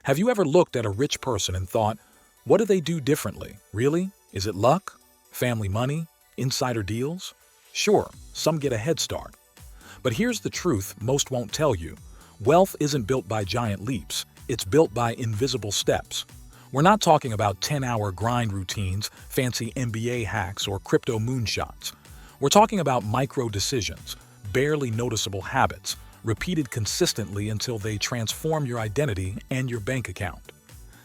Have you ever looked at a rich person and thought, what do they do differently? Really? Is it luck? Family money? Insider deals? Sure, some get a head start. But here's the truth most won't tell you. Wealth isn't built by giant leaps. It's built by invisible steps. We're not talking about 10-hour grind routines, fancy MBA hacks, or crypto moonshots. We're talking about micro decisions, barely noticeable habits, repeated consistently until they transform your identity and your bank account.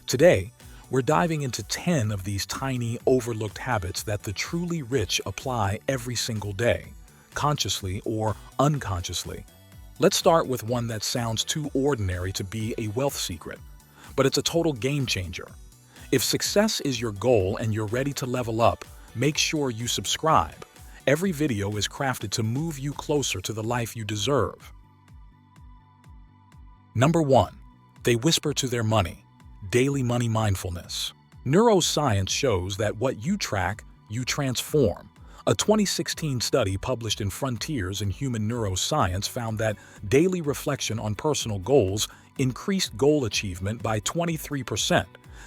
Today, we're diving into 10 of these tiny, overlooked habits that the truly rich apply every single day, consciously or unconsciously. Let's start with one that sounds too ordinary to be a wealth secret, but it's a total game changer. If success is your goal and you're ready to level up, make sure you subscribe. Every video is crafted to move you closer to the life you deserve. Number 1. They whisper to their money. Daily money mindfulness. Neuroscience shows that what you track, you transform. A 2016 study published in Frontiers in Human Neuroscience found that daily reflection on personal goals increased goal achievement by 23%,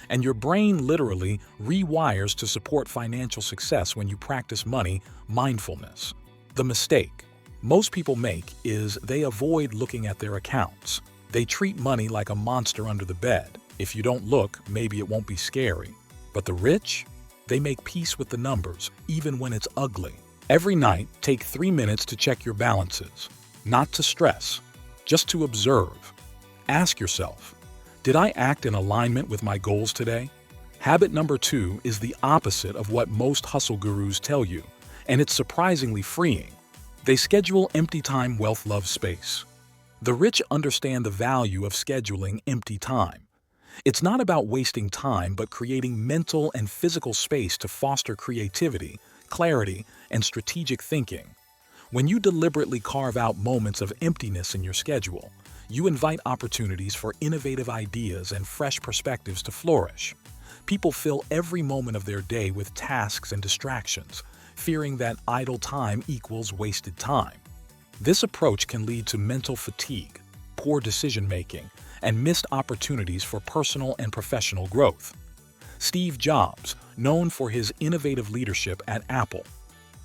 and your brain literally rewires to support financial success when you practice money mindfulness. The mistake most people make is they avoid looking at their accounts. They treat money like a monster under the bed. If you don't look, maybe it won't be scary. But the rich? They make peace with the numbers, even when it's ugly. Every night, take 3 minutes to check your balances. Not to stress, just to observe. Ask yourself, did I act in alignment with my goals today? Habit number 2 is the opposite of what most hustle gurus tell you, and it's surprisingly freeing. They schedule empty time wealth love space. The rich understand the value of scheduling empty time. It's not about wasting time, but creating mental and physical space to foster creativity, clarity, and strategic thinking. When you deliberately carve out moments of emptiness in your schedule, you invite opportunities for innovative ideas and fresh perspectives to flourish. People fill every moment of their day with tasks and distractions, fearing that idle time equals wasted time. This approach can lead to mental fatigue, poor decision-making, and missed opportunities for personal and professional growth. Steve Jobs, known for his innovative leadership at Apple,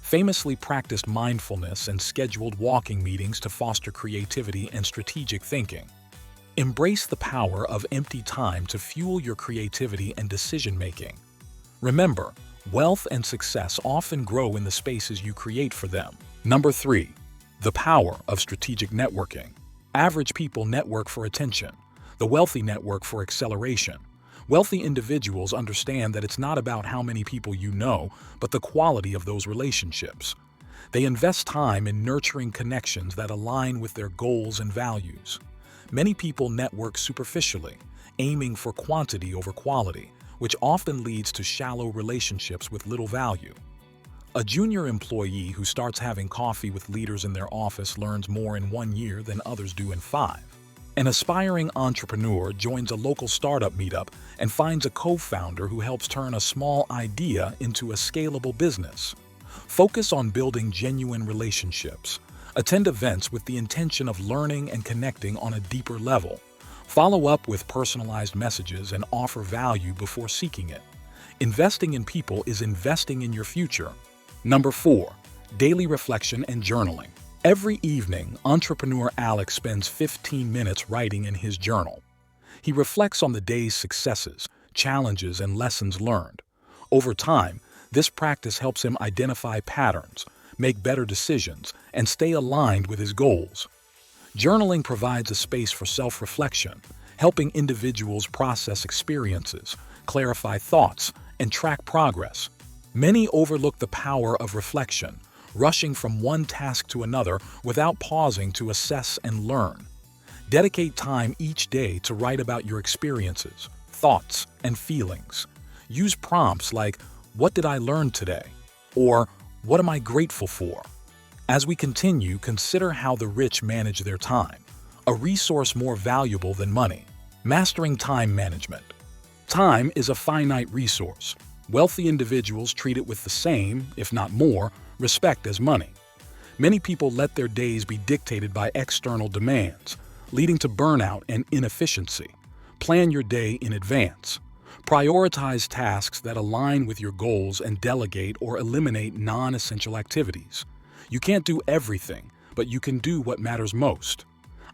famously practiced mindfulness and scheduled walking meetings to foster creativity and strategic thinking. Embrace the power of empty time to fuel your creativity and decision-making. Remember, wealth and success often grow in the spaces you create for them. Number 3. The power of strategic networking. Average people network for attention. The wealthy network for acceleration. Wealthy individuals understand that it's not about how many people you know, but the quality of those relationships. They invest time in nurturing connections that align with their goals and values. Many people network superficially, aiming for quantity over quality, which often leads to shallow relationships with little value. A junior employee who starts having coffee with leaders in their office learns more in 1 year than others do in 5. An aspiring entrepreneur joins a local startup meetup and finds a co-founder who helps turn a small idea into a scalable business. Focus on building genuine relationships. Attend events with the intention of learning and connecting on a deeper level. Follow up with personalized messages and offer value before seeking it. Investing in people is investing in your future. Number 4. Daily reflection and journaling. Every evening, entrepreneur Alex spends 15 minutes writing in his journal. He reflects on the day's successes, challenges, and lessons learned. Over time, this practice helps him identify patterns, make better decisions, and stay aligned with his goals. Journaling provides a space for self-reflection, helping individuals process experiences, clarify thoughts, and track progress. Many overlook the power of reflection, rushing from one task to another without pausing to assess and learn. Dedicate time each day to write about your experiences, thoughts, and feelings. Use prompts like, "What did I learn today?" or "What am I grateful for?" As we continue, consider how the rich manage their time, a resource more valuable than money. Mastering time management. Time is a finite resource. Wealthy individuals treat it with the same, if not more, respect as money. Many people let their days be dictated by external demands, leading to burnout and inefficiency. Plan your day in advance. Prioritize tasks that align with your goals and delegate or eliminate non-essential activities. You can't do everything, but you can do what matters most.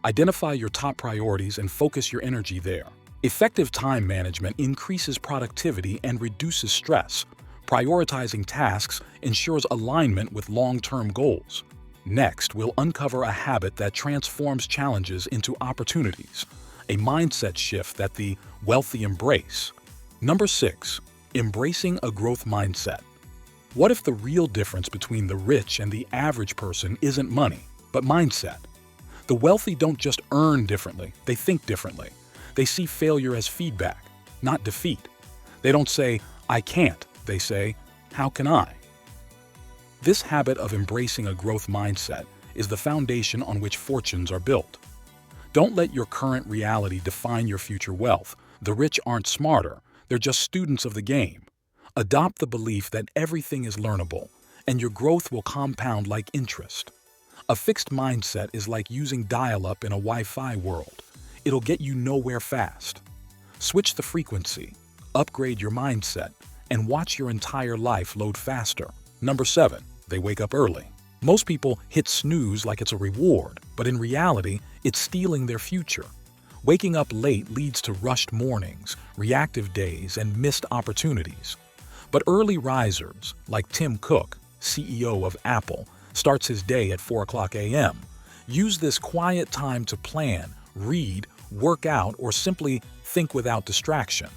Identify your top priorities and focus your energy there. Effective time management increases productivity and reduces stress. Prioritizing tasks ensures alignment with long-term goals. Next, we'll uncover a habit that transforms challenges into opportunities, a mindset shift that the wealthy embrace. Number 6, embracing a growth mindset. What if the real difference between the rich and the average person isn't money, but mindset? The wealthy don't just earn differently, they think differently. They see failure as feedback, not defeat. They don't say, "I can't." They say, "How can I?" This habit of embracing a growth mindset is the foundation on which fortunes are built. Don't let your current reality define your future wealth. The rich aren't smarter, they're just students of the game. Adopt the belief that everything is learnable, and your growth will compound like interest. A fixed mindset is like using dial-up in a Wi-Fi world. It'll get you nowhere fast. Switch the frequency, upgrade your mindset, and watch your entire life load faster. Number 7, they wake up early. Most people hit snooze like it's a reward, but in reality, it's stealing their future. Waking up late leads to rushed mornings, reactive days, and missed opportunities. But early risers, like Tim Cook, CEO of Apple, starts his day at 4 a.m. Use this quiet time to plan, read, work out, or simply think without distraction.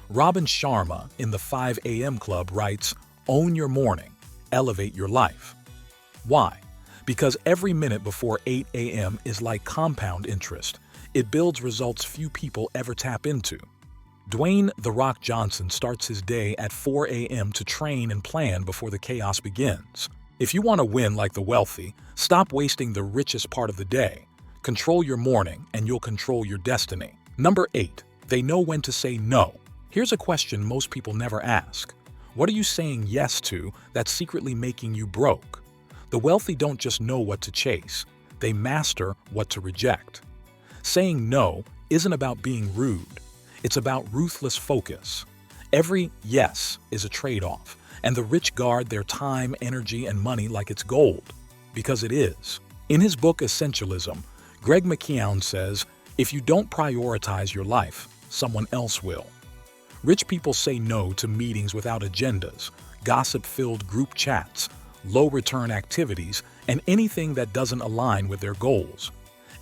Robin Sharma in the 5 a.m. Club writes, "Own your morning, elevate your life." Why? Because every minute before 8 a.m. is like compound interest. It builds results few people ever tap into. Dwayne "The Rock" Johnson starts his day at 4 a.m. to train and plan before the chaos begins. If you want to win like the wealthy, stop wasting the richest part of the day. Control your morning and you'll control your destiny. Number 8, they know when to say no. Here's a question most people never ask. What are you saying yes to that's secretly making you broke? The wealthy don't just know what to chase, they master what to reject. Saying no isn't about being rude, it's about ruthless focus. Every yes is a trade-off, and the rich guard their time, energy, and money like it's gold, because it is. In his book Essentialism, Greg McKeown says, "If you don't prioritize your life, someone else will." Rich people say no to meetings without agendas, gossip-filled group chats, low-return activities, and anything that doesn't align with their goals.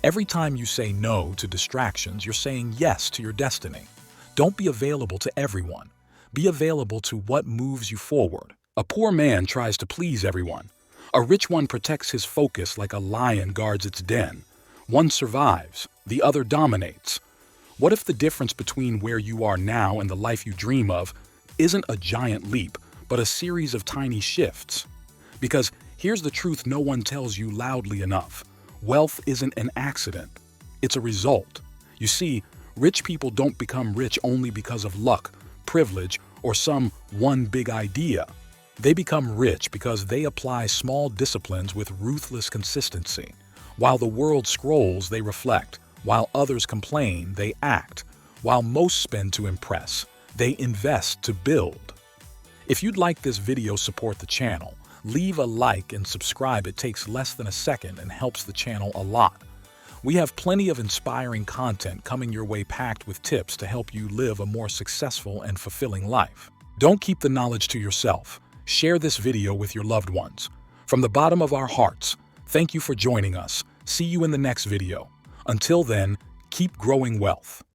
Every time you say no to distractions, you're saying yes to your destiny. Don't be available to everyone. Be available to what moves you forward. A poor man tries to please everyone. A rich one protects his focus like a lion guards its den. One survives, the other dominates. What if the difference between where you are now and the life you dream of isn't a giant leap, but a series of tiny shifts? Because here's the truth no one tells you loudly enough. Wealth isn't an accident. It's a result. You see, rich people don't become rich only because of luck, privilege, or some one big idea. They become rich because they apply small disciplines with ruthless consistency. While the world scrolls, they reflect. While others complain, they act. While most spend to impress, they invest to build. If you'd like this video support the channel, leave a like and subscribe. It takes less than a second and helps the channel a lot. We have plenty of inspiring content coming your way packed with tips to help you live a more successful and fulfilling life. Don't keep the knowledge to yourself. Share this video with your loved ones. From the bottom of our hearts, thank you for joining us. See you in the next video. Until then, keep growing wealth.